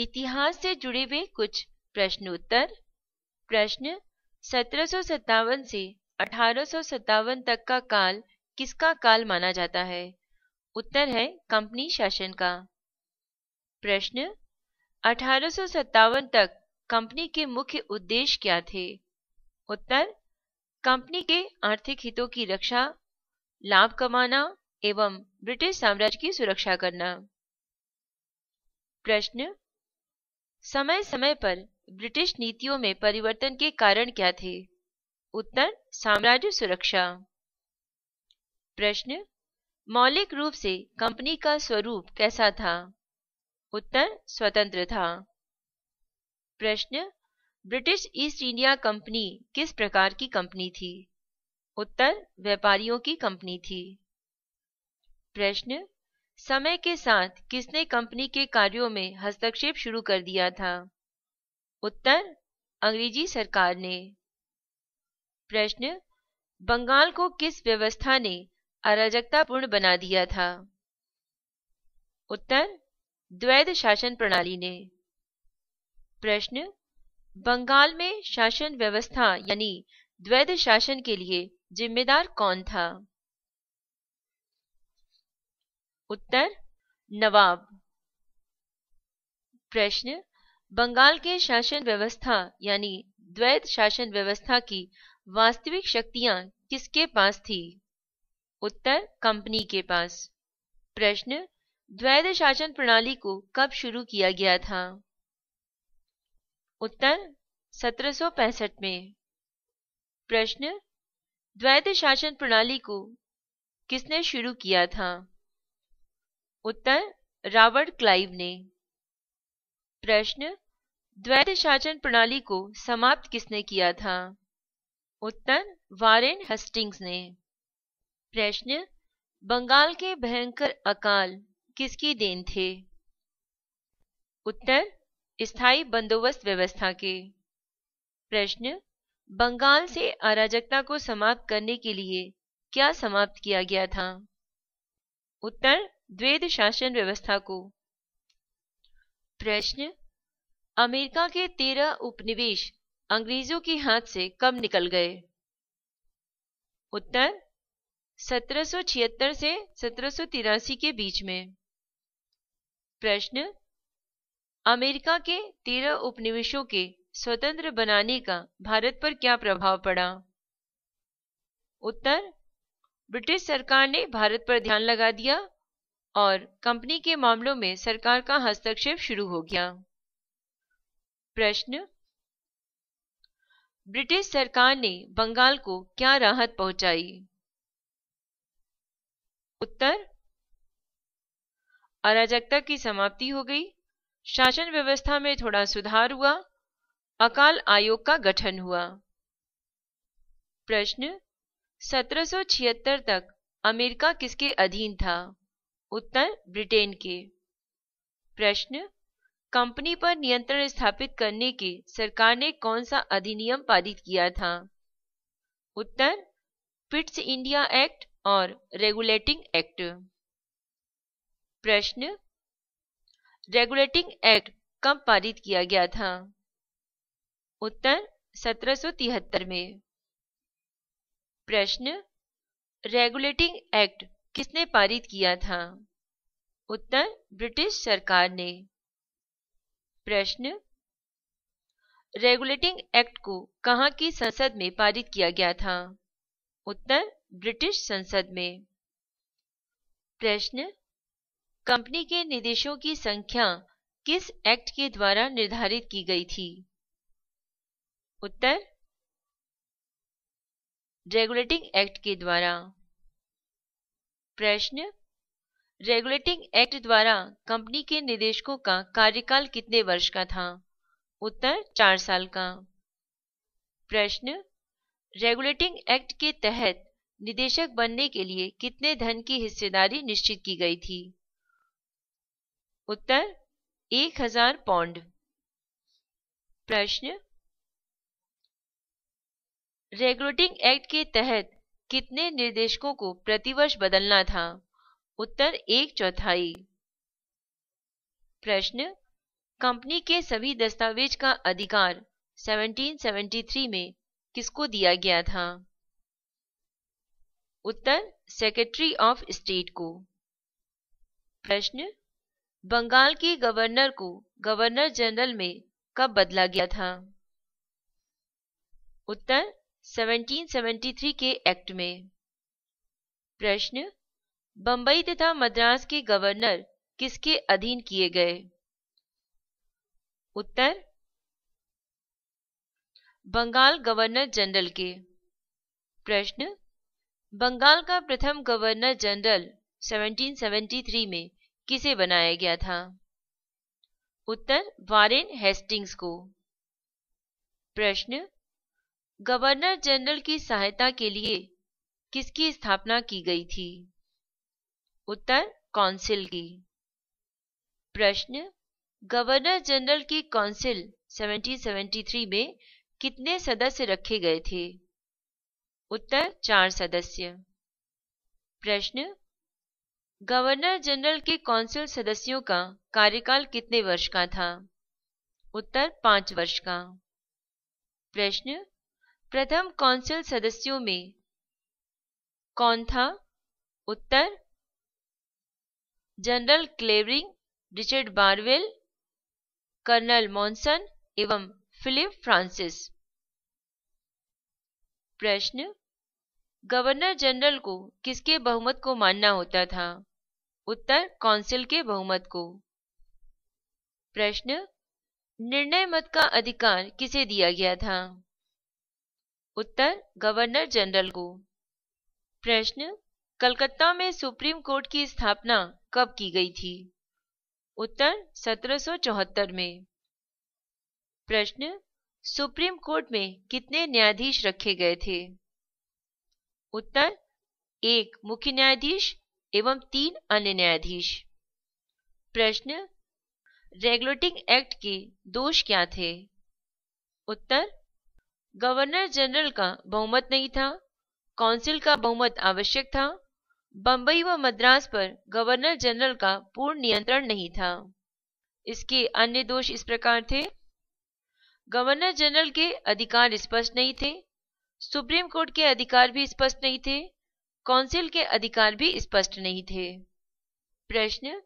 इतिहास से जुड़े हुए कुछ प्रश्न उत्तर। प्रश्न 1757 से 1857 तक का काल किसका काल माना जाता है? उत्तर है कंपनी शासन का। प्रश्न 1857 तक कंपनी के मुख्य उद्देश्य क्या थे? उत्तर कंपनी के आर्थिक हितों की रक्षा, लाभ कमाना एवं ब्रिटिश साम्राज्य की सुरक्षा करना। प्रश्न समय समय पर ब्रिटिश नीतियों में परिवर्तन के कारण क्या थे? उत्तर साम्राज्य सुरक्षा। प्रश्न मौलिक रूप से कंपनी का स्वरूप कैसा था? उत्तर स्वतंत्र था। प्रश्न ब्रिटिश ईस्ट इंडिया कंपनी किस प्रकार की कंपनी थी? उत्तर व्यापारियों की कंपनी थी। प्रश्न समय के साथ किसने कंपनी के कार्यों में हस्तक्षेप शुरू कर दिया था? उत्तर अंग्रेजी सरकार ने। प्रश्न बंगाल को किस व्यवस्था ने अराजकतापूर्ण बना दिया था? उत्तर द्वैध शासन प्रणाली ने। प्रश्न बंगाल में शासन व्यवस्था यानी द्वैध शासन के लिए जिम्मेदार कौन था? उत्तर नवाब। प्रश्न बंगाल के शासन व्यवस्था यानी द्वैध शासन व्यवस्था की वास्तविक शक्तियां किसके पास थी? उत्तर कंपनी के पास। प्रश्न द्वैध शासन प्रणाली को कब शुरू किया गया था? उत्तर 1765 में। प्रश्न द्वैध शासन प्रणाली को किसने शुरू किया था? उत्तर रॉबर्ट क्लाइव ने। प्रश्न द्वैध शासन प्रणाली को समाप्त किसने किया था? उत्तर वारेन हेस्टिंग्स ने। प्रश्न बंगाल के भयंकर अकाल किसकी देन थे? उत्तर स्थायी बंदोबस्त व्यवस्था के। प्रश्न बंगाल से अराजकता को समाप्त करने के लिए क्या समाप्त किया गया था? उत्तर द्वैध शासन व्यवस्था को। प्रश्न अमेरिका के 13 उपनिवेश अंग्रेजों के हाथ से कब निकल गए? उत्तर 1776 से 1783 के बीच में। प्रश्न अमेरिका के 13 उपनिवेशों के स्वतंत्र बनाने का भारत पर क्या प्रभाव पड़ा? उत्तर ब्रिटिश सरकार ने भारत पर ध्यान लगा दिया और कंपनी के मामलों में सरकार का हस्तक्षेप शुरू हो गया। प्रश्न ब्रिटिश सरकार ने बंगाल को क्या राहत पहुंचाई? उत्तर अराजकता की समाप्ति हो गई, शासन व्यवस्था में थोड़ा सुधार हुआ, अकाल आयोग का गठन हुआ। प्रश्न 1776 तक अमेरिका किसके अधीन था? उत्तर ब्रिटेन के। प्रश्न कंपनी पर नियंत्रण स्थापित करने के सरकार ने कौन सा अधिनियम पारित किया था? उत्तर पिट्स इंडिया एक्ट और रेगुलेटिंग एक्ट। प्रश्न रेगुलेटिंग एक्ट कब पारित किया गया था? उत्तर 1773 में। प्रश्न रेगुलेटिंग एक्ट किसने पारित किया था? उत्तर ब्रिटिश सरकार ने। प्रश्न रेगुलेटिंग एक्ट को कहाँ की संसद में पारित किया गया था? उत्तर ब्रिटिश संसद में। प्रश्न कंपनी के निदेशों की संख्या किस एक्ट के द्वारा निर्धारित की गई थी? उत्तर रेगुलेटिंग एक्ट के द्वारा। प्रश्न रेगुलेटिंग एक्ट द्वारा कंपनी के निदेशकों का कार्यकाल कितने वर्ष का था? उत्तर 4 साल का। प्रश्न रेगुलेटिंग एक्ट के तहत निदेशक बनने के लिए कितने धन की हिस्सेदारी निश्चित की गई थी? उत्तर 1000 पाउंड। प्रश्न रेगुलेटिंग एक्ट के तहत कितने निर्देशकों को प्रतिवर्ष बदलना था? उत्तर 1/4। प्रश्न कंपनी के सभी दस्तावेज का अधिकार 1773 में किसको दिया गया था? उत्तर सेक्रेटरी ऑफ स्टेट को। प्रश्न बंगाल के गवर्नर को गवर्नर जनरल में कब बदला गया था? उत्तर 1773 के एक्ट में। प्रश्न बंबई तथा मद्रास के गवर्नर किसके अधीन किए गए? उत्तर बंगाल गवर्नर जनरल के। प्रश्न बंगाल का प्रथम गवर्नर जनरल 1773 में किसे बनाया गया था? उत्तर वारेन हेस्टिंग्स को। प्रश्न गवर्नर जनरल की सहायता के लिए किसकी स्थापना की गई थी? उत्तर काउंसिल की। प्रश्न गवर्नर जनरल की काउंसिल 1773 में कितने सदस्य रखे गए थे? उत्तर 4 सदस्य। प्रश्न गवर्नर जनरल के काउंसिल सदस्यों का कार्यकाल कितने वर्ष का था? उत्तर 5 वर्ष का। प्रश्न प्रथम काउंसिल सदस्यों में कौन था? उत्तर general Clavering, Richard Barwell, colonel Monson एवं फिलिप फ्रांसिस। प्रश्न गवर्नर जनरल को किसके बहुमत को मानना होता था? उत्तर काउंसिल के बहुमत को। प्रश्न निर्णय मत का अधिकार किसे दिया गया था? उत्तर गवर्नर जनरल को। प्रश्न कलकत्ता में सुप्रीम कोर्ट की स्थापना कब की गई थी? उत्तर 1774 में। प्रश्न सुप्रीम कोर्ट में कितने न्यायाधीश रखे गए थे? उत्तर 1 मुख्य न्यायाधीश एवं 3 अन्य न्यायाधीश। प्रश्न रेगुलेटिंग एक्ट के दोष क्या थे? उत्तर गवर्नर जनरल का बहुमत नहीं था, काउंसिल का बहुमत आवश्यक था, बंबई व मद्रास पर गवर्नर जनरल का पूर्ण नियंत्रण नहीं था। इसके अन्य दोष इस प्रकार थे। गवर्नर जनरल के अधिकार स्पष्ट नहीं थे, सुप्रीम कोर्ट के अधिकार भी स्पष्ट नहीं थे, काउंसिल के अधिकार भी स्पष्ट नहीं थे। प्रश्न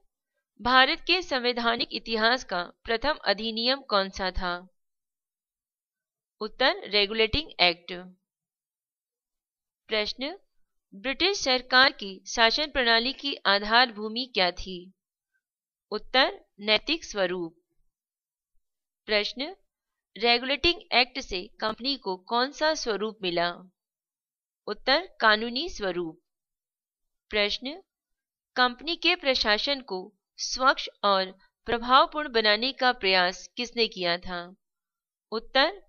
भारत के संवैधानिक इतिहास का प्रथम अधिनियम कौन सा था? उत्तर रेगुलेटिंग एक्ट। प्रश्न ब्रिटिश सरकार की शासन प्रणाली की आधार भूमि क्या थी? उत्तर नैतिक स्वरूप। प्रश्न रेगुलेटिंग एक्ट से कंपनी को कौन सा स्वरूप मिला? उत्तर कानूनी स्वरूप। प्रश्न कंपनी के प्रशासन को स्वच्छ और प्रभावपूर्ण बनाने का प्रयास किसने किया था? उत्तर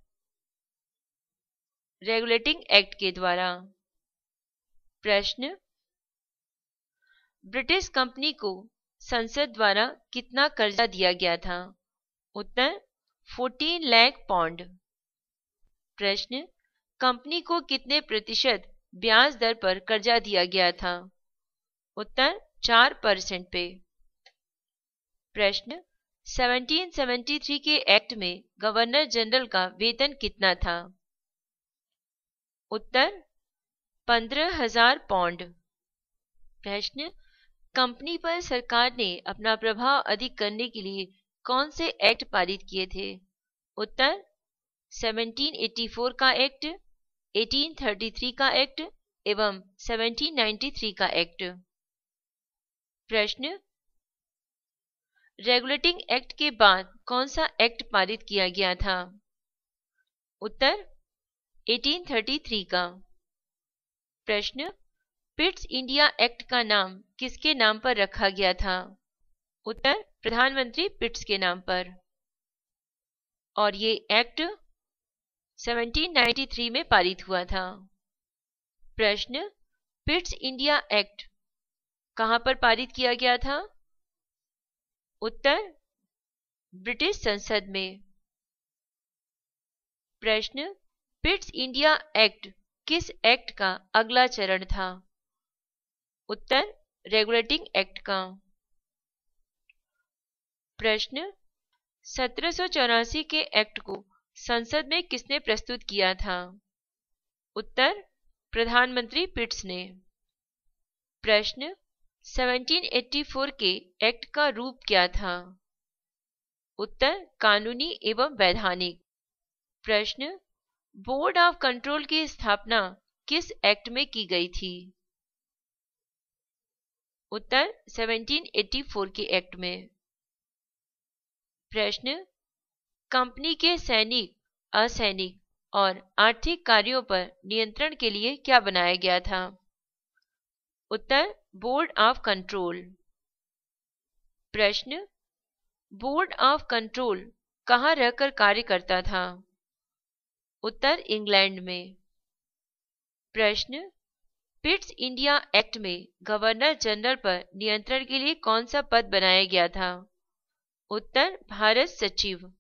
रेगुलेटिंग एक्ट के द्वारा। प्रश्न ब्रिटिश कंपनी को संसद द्वारा कितना कर्जा दिया गया था? उत्तर 14 लाख पाउंड। प्रश्न कंपनी को कितने प्रतिशत ब्याज दर पर कर्जा दिया गया था? उत्तर 4% पे। प्रश्न 1773 के एक्ट में गवर्नर जनरल का वेतन कितना था? उत्तर 15,000 पाउंड। प्रश्न कंपनी पर सरकार ने अपना प्रभाव अधिक करने के लिए कौन से एक्ट पारित किए थे? उत्तर 1784 का एक्ट, 1833 का एक्ट एवं 1793 का एक्ट। प्रश्न रेगुलेटिंग एक्ट के बाद कौन सा एक्ट पारित किया गया था? उत्तर 1833 का। प्रश्न पिट्स इंडिया एक्ट का नाम किसके नाम पर रखा गया था? उत्तर प्रधानमंत्री पिट्स के नाम पर। और ये एक्ट 1793 में पारित हुआ था। प्रश्न पिट्स इंडिया एक्ट कहां पर पारित किया गया था? उत्तर ब्रिटिश संसद में। प्रश्न पिट्स इंडिया एक्ट किस एक्ट का अगला चरण था? उत्तर रेगुलेटिंग एक्ट का। प्रश्न 1784 के एक्ट को संसद में किसने प्रस्तुत किया था? उत्तर, प्रधानमंत्री पिट्स ने। प्रश्न, 1784 के एक्ट का रूप क्या था? उत्तर, कानूनी एवं वैधानिक। प्रश्न, बोर्ड ऑफ कंट्रोल की स्थापना किस एक्ट में की गई थी? उत्तर, 1784 के एक्ट में। प्रश्न, कंपनी के सैनिक, असैनिक और आर्थिक कार्यों पर नियंत्रण के लिए क्या बनाया गया था? उत्तर, बोर्ड ऑफ कंट्रोल। प्रश्न, बोर्ड ऑफ कंट्रोल कहाँ रहकर कार्य करता था? उत्तर, इंग्लैंड में। प्रश्न, पिट्स इंडिया एक्ट में गवर्नर जनरल पर नियंत्रण के लिए कौन सा पद बनाया गया था? उत्तर, भारत सचिव।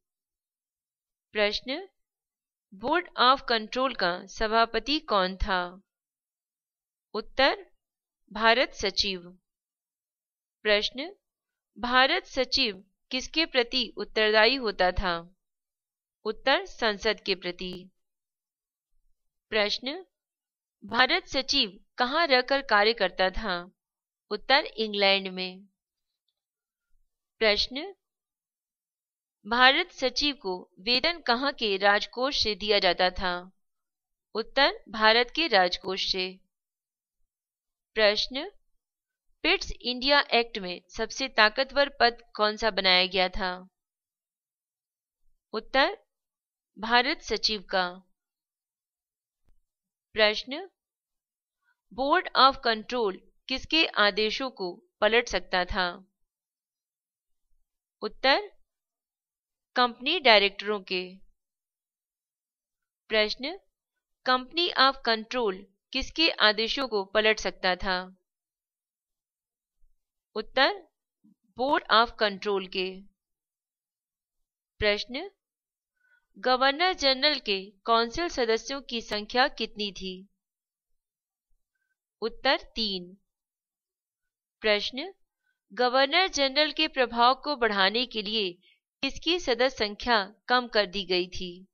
प्रश्न, बोर्ड ऑफ कंट्रोल का सभापति कौन था? उत्तर, भारत सचिव। प्रश्न, भारत सचिव किसके प्रति उत्तरदायी होता था? उत्तर, संसद के प्रति। प्रश्न, भारत सचिव कहाँ रहकर कार्य करता था? उत्तर, इंग्लैंड में। प्रश्न, भारत सचिव को वेतन कहाँ के राजकोष से दिया जाता था? उत्तर, भारत के राजकोष से। प्रश्न, पिट्स इंडिया एक्ट में सबसे ताकतवर पद कौन सा बनाया गया था? उत्तर, भारत सचिव का। प्रश्न, बोर्ड ऑफ कंट्रोल किसके आदेशों को पलट सकता था? उत्तर, कंपनी डायरेक्टरों के। प्रश्न, कंपनी ऑफ कंट्रोल किसके आदेशों को पलट सकता था? उत्तर, बोर्ड ऑफ कंट्रोल के। प्रश्न, गवर्नर जनरल के काउंसिल सदस्यों की संख्या कितनी थी? उत्तर, 3। प्रश्न, गवर्नर जनरल के प्रभाव को बढ़ाने के लिए किसकी सदस्य संख्या कम कर दी गई थी?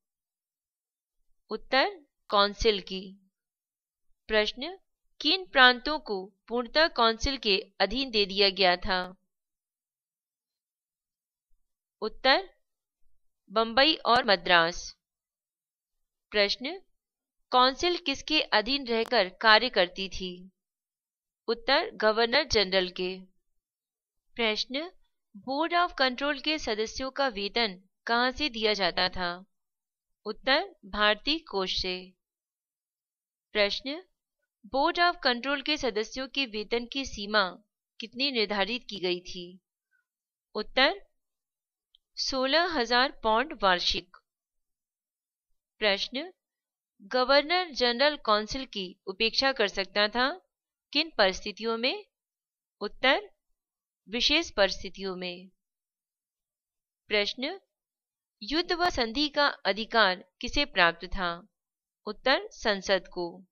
उत्तर, काउंसिल की। प्रश्न, किन प्रांतों को पूर्णतः काउंसिल के अधीन दे दिया गया था? उत्तर, बंबई और मद्रास। प्रश्न, काउंसिल किसके अधीन रहकर कार्य करती थी? उत्तर, गवर्नर जनरल के। प्रश्न, बोर्ड ऑफ कंट्रोल के सदस्यों का वेतन कहां से दिया जाता था? उत्तर, भारतीय कोष से। प्रश्न, बोर्ड ऑफ कंट्रोल के सदस्यों के वेतन की सीमा कितनी निर्धारित की गई थी? उत्तर, 16,000 पाउंड वार्षिक। प्रश्न, गवर्नर जनरल काउंसिल की उपेक्षा कर सकता था किन परिस्थितियों में? उत्तर, विशेष परिस्थितियों में। प्रश्न, युद्ध व संधि का अधिकार किसे प्राप्त था? उत्तर, संसद को।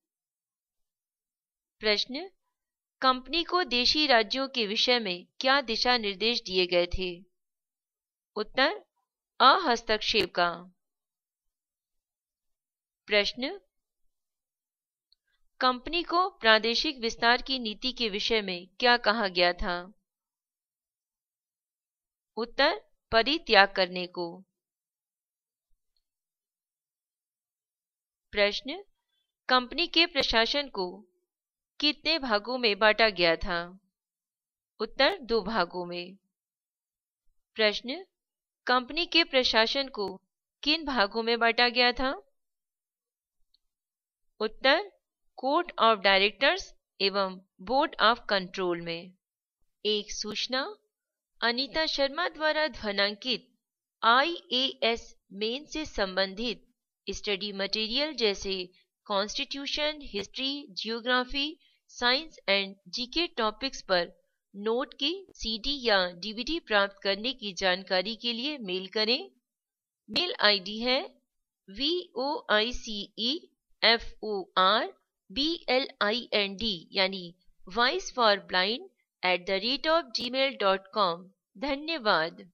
प्रश्न, कंपनी को देशी राज्यों के विषय में क्या दिशा निर्देश दिए गए थे? उत्तर, अहस्तक्षेप का। प्रश्न, कंपनी को प्रादेशिक विस्तार की नीति के विषय में क्या कहा गया था? उत्तर, परित्याग करने को। प्रश्न, कंपनी के प्रशासन को कितने भागों में बांटा गया था? उत्तर, 2 भागों में। प्रश्न, कंपनी के प्रशासन को किन भागों में बांटा गया था? उत्तर, कोर्ट ऑफ डायरेक्टर्स एवं बोर्ड ऑफ कंट्रोल में। एक सूचना, अनीता शर्मा द्वारा ध्वनांकित IAS मेन से संबंधित स्टडी मटेरियल जैसे constitution, history, geography, science and GK topics पर नोट की CD या DVD प्राप्त करने की जानकारी के लिए मेल करें। मेल ID है voiceforblind यानी voice for blind @gmail.com। धन्यवाद।